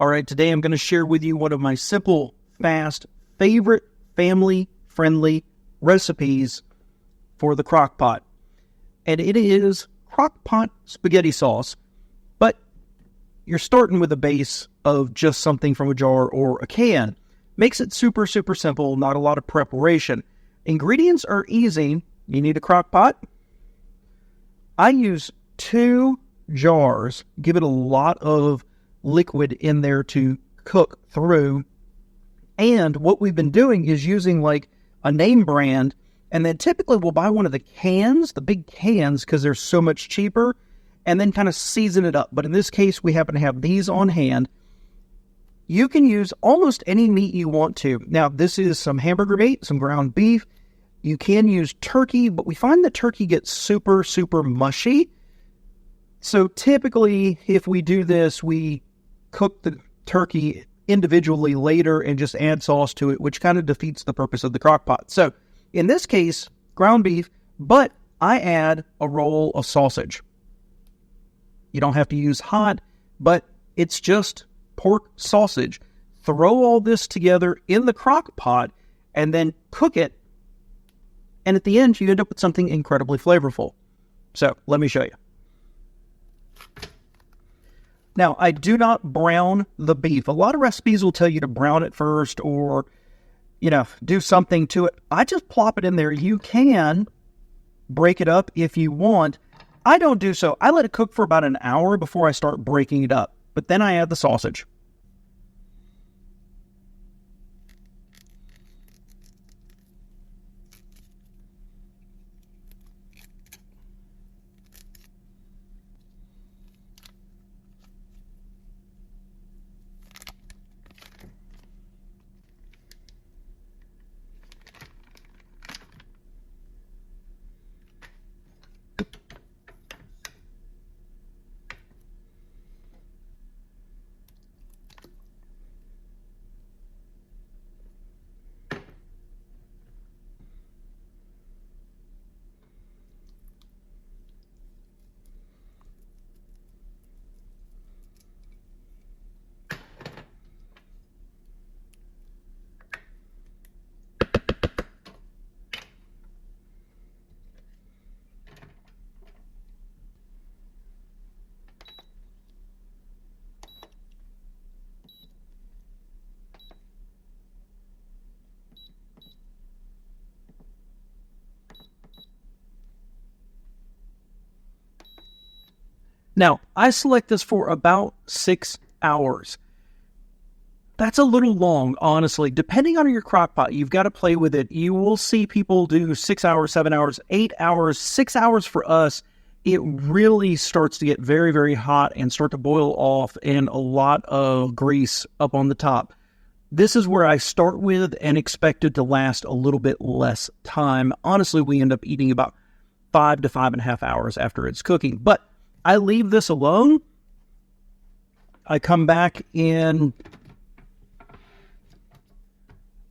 All right, today I'm going to share with you one of my simple, fast, favorite family-friendly recipes for the crock pot. And it is Crock Pot Spaghetti Sauce, but you're starting with a base of just something from a jar or a can. Makes it super, super simple, not a lot of preparation. Ingredients are easy. You need a crock pot. I use 2 jars, give it a lot of liquid in there to cook through. And what we've been doing is using like a name brand, and then typically we'll buy one of the cans, the big cans, because they're so much cheaper, and then kind of season it up. But in this case, we happen to have these on hand. You can use almost any meat you want to. Now, this is some hamburger meat, some ground beef. You can use turkey, but we find that turkey gets super, super mushy. So typically, if we do this, we cook the turkey individually later and just add sauce to it, which kind of defeats the purpose of the crock pot. So in this case, ground beef, but I add a roll of sausage. You don't have to use hot, but it's just pork sausage. Throw all this together in the crock pot and then cook it. And at the end, you end up with something incredibly flavorful. So let me show you. Now, I do not brown the beef. A lot of recipes will tell you to brown it first or, do something to it. I just plop it in there. You can break it up if you want. I don't do so. I let it cook for about an hour before I start breaking it up. But then I add the sausage. Now, I select this for about 6 hours. That's a little long, honestly. Depending on your crock pot, you've got to play with it. You will see people do 6 hours, 7 hours, 8 hours, 6 hours for us. It really starts to get very, very hot and start to boil off and a lot of grease up on the top. This is where I start with and expect it to last a little bit less time. Honestly, we end up eating about 5 to 5.5 hours after it's cooking. But I leave this alone. I come back in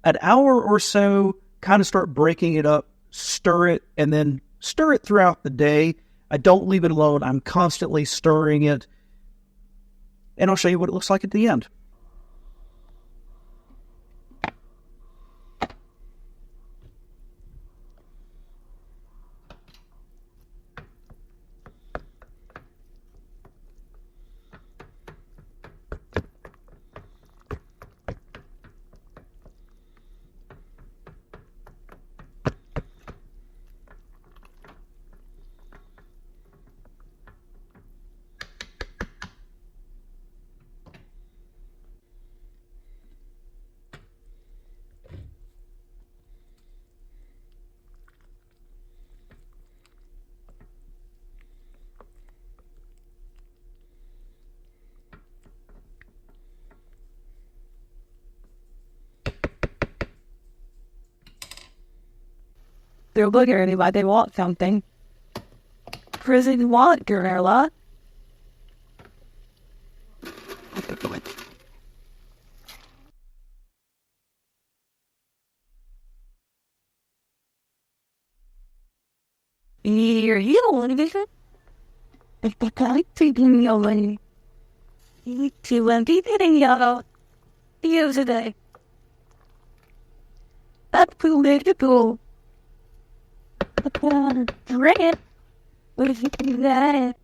an hour or so, kind of start breaking it up, stir it, and then stir it throughout the day. I don't leave it alone. I'm constantly stirring it. And I'll show you what it looks like at the end. They're looking at me like they want something. Prison want gorilla. You don't want to get it? If the guy taking me away, She won't be eating yellow. You today. That's political. Drink it. What if you do that?